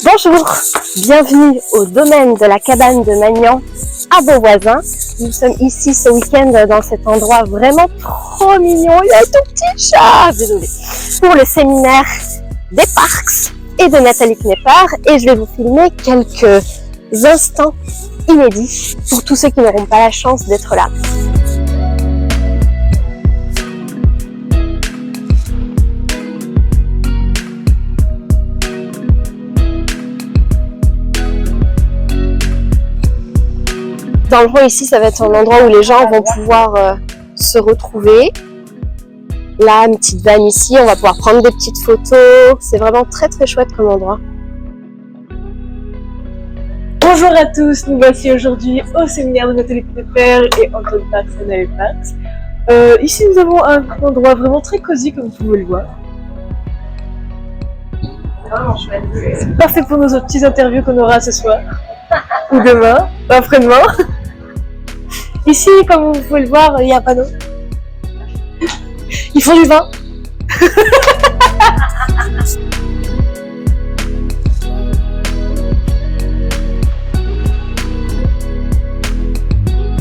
Bonjour, bienvenue au domaine de la cabane de Magnan à Beauvoisin. Nous sommes ici ce week-end dans cet endroit vraiment trop mignon. Il y a un tout petit chat, désolé, pour le séminaire des Parks et de Nathalie Knepper. Et je vais vous filmer quelques instants inédits pour tous ceux qui n'auront pas la chance d'être là. Dans le fond, ici, ça va être un endroit où les gens vont pouvoir se retrouver. Là, une petite vanne ici, on va pouvoir prendre des petites photos. C'est vraiment très très chouette comme endroit. Bonjour à tous, nous voici aujourd'hui au séminaire de Nathalie Knepper et Antoine Parks et Naël Parks. Ici, nous avons un endroit vraiment très cosy, comme vous pouvez le voir. C'est vraiment chouette. C'est parfait pour nos petites interviews qu'on aura ce soir. Ou demain, ou après-demain. Ici, comme vous pouvez le voir, il y a un panneau. Ils font du vin.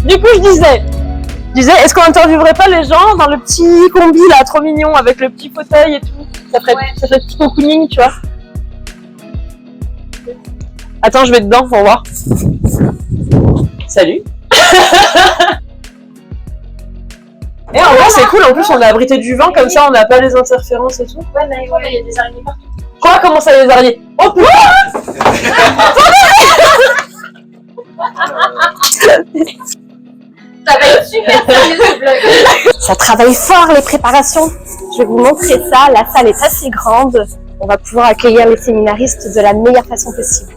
Du coup, je disais, est-ce qu'on interviewerait pas les gens dans le petit combi là, trop mignon, avec le petit fauteuil et tout. Ça ferait petit cocooning, tu vois. Attends, je vais dedans pour voir. Salut. Et en vrai, c'est cool. En plus, on a abrité du vent, comme ça, on n'a pas les interférences et tout. Ouais, mais il y a des araignées partout. Quoi? Comment ça, les araignées? Oh putain! Ça va être super ce vlog. Ça travaille fort les préparations. Je vais vous montrer ça. La salle est assez grande. On va pouvoir accueillir les séminaristes de la meilleure façon possible.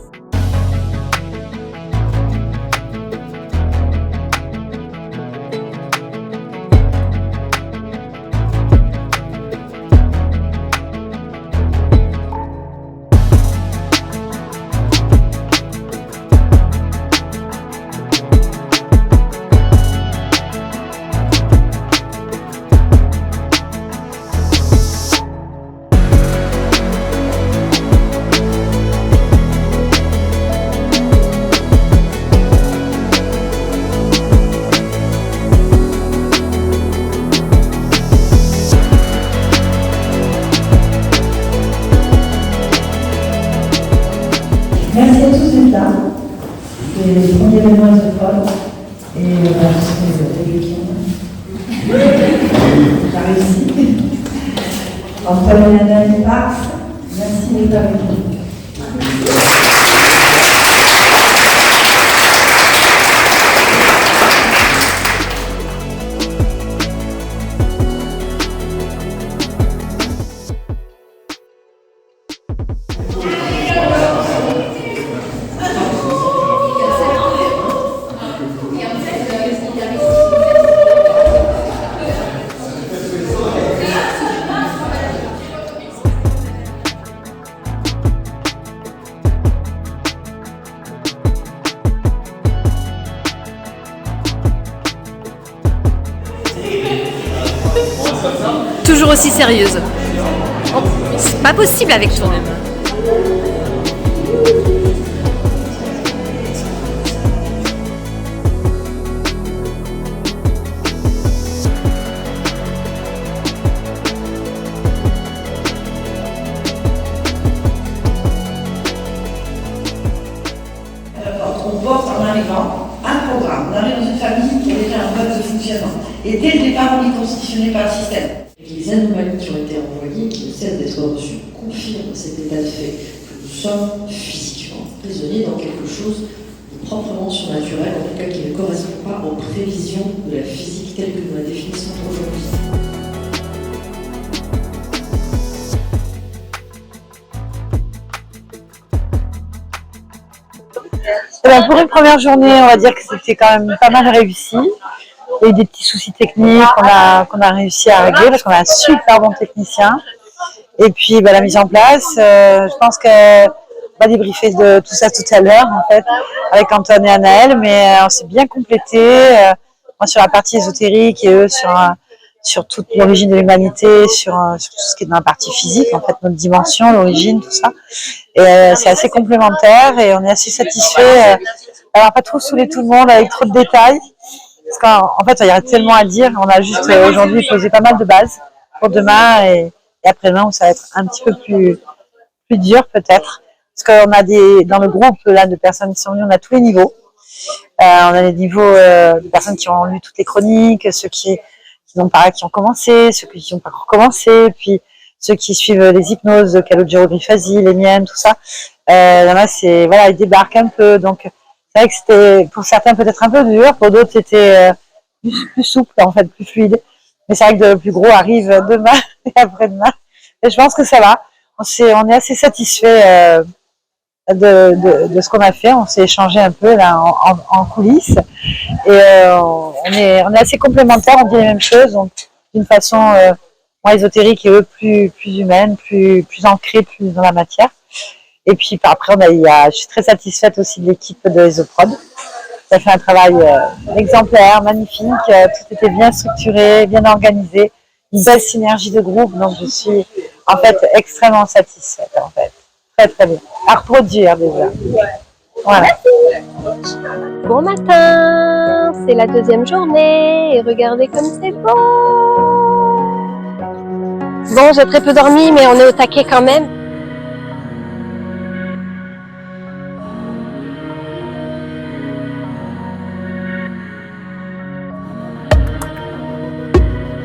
Merci à tous d'être là. C'est le premier événement à ce Paul. Et c'est le week-end. Ça a réussi. Antoine et Nathalie Parks, merci d'être avec nous. Toujours aussi sérieuse. Oh, c'est pas possible avec toi. On porte en arrivant un programme. On arrive dans une famille qui a déjà un mode de fonctionnement. Et dès le départ, on est constitutionné par le système. Les anomalies qui ont été envoyées, qui cessent d'être reçues, confirment cet état de fait que nous sommes physiquement prisonniers dans quelque chose de proprement surnaturel, en tout cas qui ne correspond pas aux prévisions de la physique telle que nous la définissons aujourd'hui. Pour une première journée, on va dire que c'était quand même pas mal réussi. Il y a eu des petits soucis techniques qu'on a réussi à régler parce qu'on a un super bon technicien. Et puis la mise en place, je pense qu'on va débriefer de tout ça tout à l'heure en fait avec Antoine et Anaël, mais on s'est bien complété. Moi sur la partie ésotérique et eux sur sur toute l'origine de l'humanité, sur tout ce qui est dans la partie physique, en fait, notre dimension, l'origine, tout ça. Et c'est assez complémentaire et on est assez satisfait. Alors, pas trop saouler tout le monde avec trop de détails. Parce qu'en fait, il y a tellement à dire. On a juste aujourd'hui posé pas mal de bases pour demain et après-demain où ça va être un petit peu plus dur peut-être. Parce qu'on a dans le groupe là de personnes qui sont venues, on a tous les niveaux. On a les niveaux de personnes qui ont lu toutes les chroniques, ceux qui ont commencé, ceux qui n'ont pas recommencé, puis ceux qui suivent les hypnoses de Calogero Grifasi, les miennes, tout ça. Là, ils débarquent un peu. Donc, c'est vrai que c'était pour certains peut-être un peu dur, pour d'autres c'était plus souple, en fait, plus fluide. Mais c'est vrai que le plus gros arrive demain et après-demain. Et je pense que ça va. On est assez satisfait de ce qu'on a fait. On s'est échangé un peu là en coulisses et on est assez complémentaires. On dit les mêmes choses, donc d'une façon moins ésotérique et eux plus humaine, plus ancrée, plus dans la matière. Et puis après, je suis très satisfaite aussi de l'équipe de Esoprod. Ça fait un travail exemplaire, magnifique. Tout était bien structuré, bien organisé, une belle synergie de groupe. Donc je suis en fait extrêmement satisfaite en fait. Très très bien. À reproduire déjà. Voilà. Bon matin, c'est la deuxième journée et regardez comme c'est beau. Bon, j'ai très peu dormi, mais on est au taquet quand même.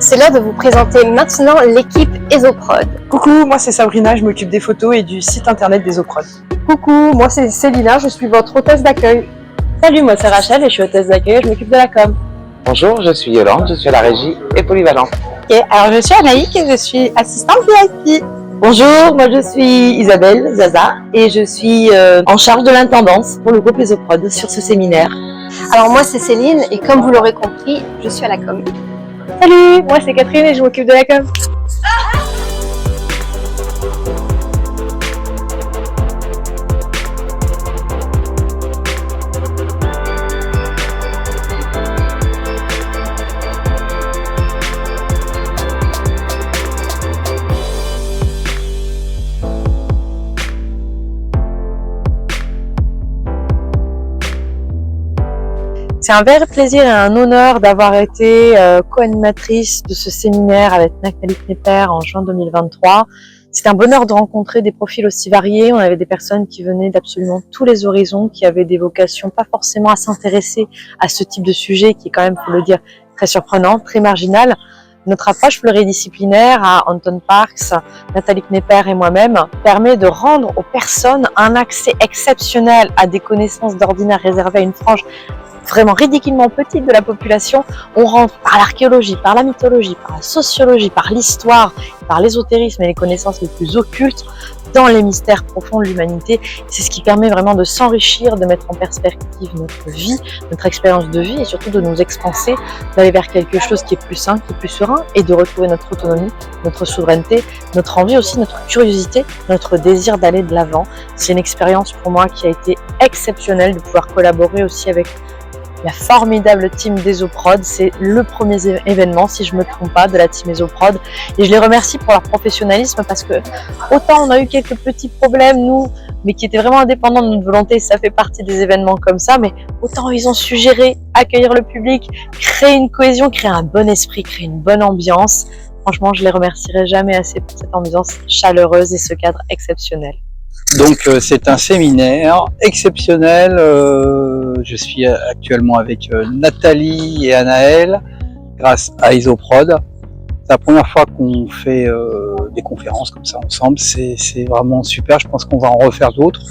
C'est l'heure de vous présenter maintenant l'équipe Esoprod. Coucou, moi c'est Sabrina, je m'occupe des photos et du site internet d'Esoprod. Coucou, moi c'est Célina, je suis votre hôtesse d'accueil. Salut, moi c'est Rachel et je suis hôtesse d'accueil, je m'occupe de la com. Bonjour, je suis Yolande, je suis à la régie et polyvalente. Ok, alors je suis Anaïk et je suis assistante VIP. Bonjour, moi je suis Isabelle Zaza et je suis en charge de l'intendance pour le groupe Esoprod sur ce séminaire. Alors moi c'est Céline et comme vous l'aurez compris, je suis à la com. Salut, moi c'est Catherine et je m'occupe de la com. C'est un vrai plaisir et un honneur d'avoir été co-animatrice de ce séminaire avec Nathalie Knepper en juin 2023. C'était un bonheur de rencontrer des profils aussi variés. On avait des personnes qui venaient d'absolument tous les horizons, qui avaient des vocations pas forcément à s'intéresser à ce type de sujet qui est quand même, faut le dire, très surprenant, très marginal. Notre approche pluridisciplinaire à Anton Parks, Nathalie Knepper et moi-même permet de rendre aux personnes un accès exceptionnel à des connaissances d'ordinaire réservées à une frange vraiment ridiculement petite de la population. On rentre par l'archéologie, par la mythologie, par la sociologie, par l'histoire, par l'ésotérisme et les connaissances les plus occultes dans les mystères profonds de l'humanité. C'est ce qui permet vraiment de s'enrichir, de mettre en perspective notre vie, notre expérience de vie et surtout de nous expanser, d'aller vers quelque chose qui est plus sain, qui est plus serein et de retrouver notre autonomie, notre souveraineté, notre envie aussi, notre curiosité, notre désir d'aller de l'avant. C'est une expérience pour moi qui a été exceptionnelle de pouvoir collaborer aussi avec la formidable team d'Esoprod. C'est le premier événement, si je ne me trompe pas, de la team Esoprod. Et je les remercie pour leur professionnalisme parce que autant on a eu quelques petits problèmes, nous, mais qui étaient vraiment indépendants de notre volonté, ça fait partie des événements comme ça, mais autant ils ont su gérer, accueillir le public, créer une cohésion, créer un bon esprit, créer une bonne ambiance. Franchement, je les remercierai jamais assez pour cette ambiance chaleureuse et ce cadre exceptionnel. Donc c'est un séminaire exceptionnel. Je suis actuellement avec Nathalie et Anaëlle grâce à Esoprod. C'est la première fois qu'on fait des conférences comme ça ensemble. C'est vraiment super. Je pense qu'on va en refaire d'autres.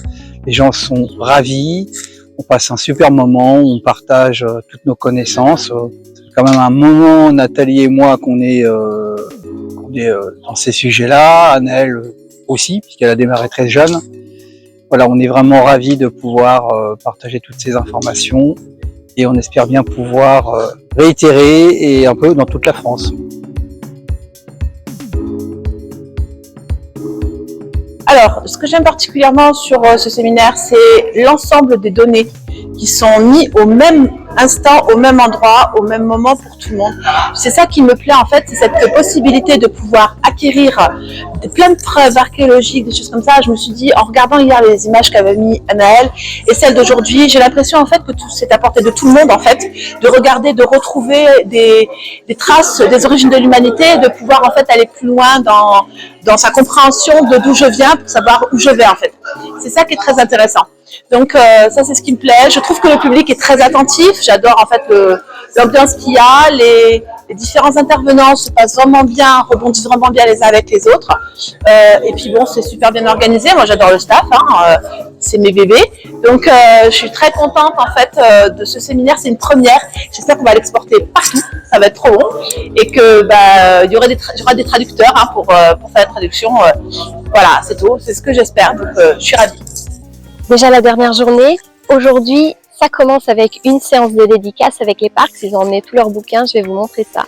Les gens sont ravis. On passe un super moment. On partage toutes nos connaissances. C'est quand même un moment, Nathalie et moi, qu'on est dans ces sujets-là. Anaëlle aussi, puisqu'elle a démarré très jeune. Voilà, on est vraiment ravis de pouvoir partager toutes ces informations et on espère bien pouvoir réitérer et un peu dans toute la France. Alors, ce que j'aime particulièrement sur ce séminaire, c'est l'ensemble des données qui sont mis au même instant, au même endroit, au même moment pour tout le monde. C'est ça qui me plaît en fait, c'est cette possibilité de pouvoir acquérir plein de preuves archéologiques, des choses comme ça. Je me suis dit, en regardant hier les images qu'avait mis Anaëlle et celles d'aujourd'hui, j'ai l'impression en fait que tout c'est à portée de tout le monde en fait, de regarder, de retrouver des traces des origines de l'humanité, de pouvoir en fait aller plus loin dans sa compréhension de d'où je viens pour savoir où je vais en fait. C'est ça qui est très intéressant. Donc ça c'est ce qui me plaît. Je trouve que le public est très attentif. J'adore en fait l'ambiance qu'il y a, les différents intervenants se passent vraiment bien, rebondissent vraiment bien les uns avec les autres. Et puis bon, c'est super bien organisé. Moi j'adore le staff, c'est mes bébés. Donc je suis très contente en fait de ce séminaire. C'est une première. J'espère qu'on va l'exporter partout. Ça va être trop bon et que il y aura des traducteurs pour faire la traduction. Voilà, c'est tout. C'est ce que j'espère. Donc je suis ravie. Déjà la dernière journée, aujourd'hui, ça commence avec une séance de dédicace avec les parcs. Ils ont emmené tous leurs bouquins, je vais vous montrer ça.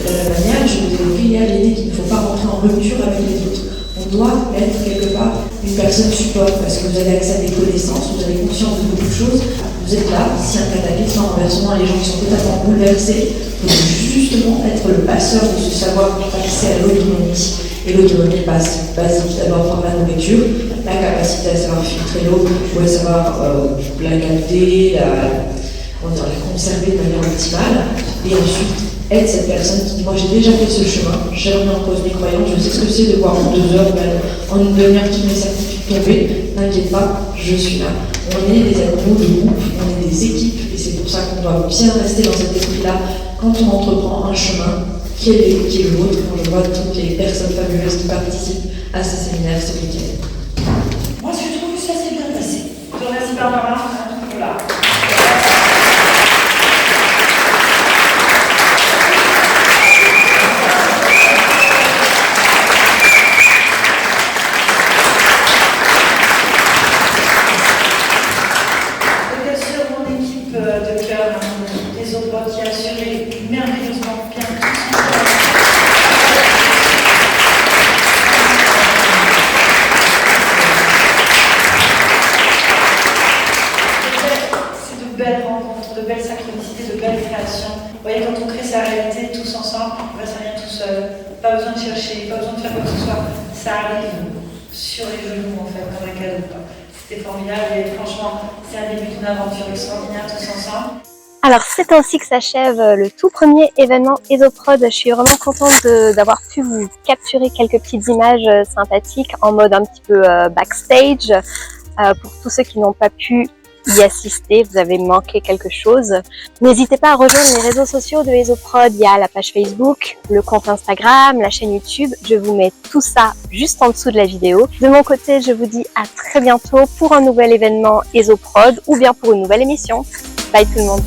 De la même manière, je vous ai évoqué hier l'idée qu'il ne faut pas rentrer en rupture avec les autres. On doit être quelque part une personne support parce que vous avez accès à des connaissances, vous avez conscience de beaucoup de choses. Vous êtes là, si un cataclysme, un renversement, les gens qui sont totalement bouleversés, il faut justement être le passeur de ce savoir pour accès à l'autonomie. Et l'autonomie passe basique d'abord par la nourriture, la capacité à savoir filtrer l'eau, ou à savoir la capter, la conserver de manière optimale, et ensuite être cette personne qui dit moi j'ai déjà fait ce chemin, j'ai remis en cause mes croyances, je sais ce que c'est de voir en 2 heures, même en une demi-heure toutes mes certitudes tomber, n'inquiète pas, je suis là. On est des animaux de groupe, on est des équipes, et c'est pour ça qu'on doit bien rester dans cet esprit-là quand on entreprend un chemin qui est le vôtre, quand je vois toutes les personnes fabuleuses qui participent à ce séminaire ce week-end. Moi je trouve que ça s'est bien passé. Je vous remercie Barbara. Voilà. De cœur, des autres qui assuraient merveilleusement bien tout c'est de belles rencontres, de belles synchronicités, de belles créations. Vous voyez, quand on crée sa réalité tous ensemble, ça vient tout seul. Pas besoin de chercher, pas besoin de faire quoi que ce soit. Ça arrive sur les genoux, en fait, dans un cadeau. C'était formidable et franchement, c'est un début d'une aventure extraordinaire tous ensemble. Alors c'est ainsi que s'achève le tout premier événement ESOPROD. Je suis vraiment contente d'avoir pu vous capturer quelques petites images sympathiques en mode un petit peu backstage. Pour tous ceux qui n'ont pas pu y assister, vous avez manqué quelque chose. N'hésitez pas à rejoindre les réseaux sociaux de ESOPROD. Il y a la page Facebook, le compte Instagram, la chaîne YouTube. Je vous mets tout ça juste en dessous de la vidéo. De mon côté, je vous dis à très bientôt pour un nouvel événement ESOPROD ou bien pour une nouvelle émission. Bye tout le monde.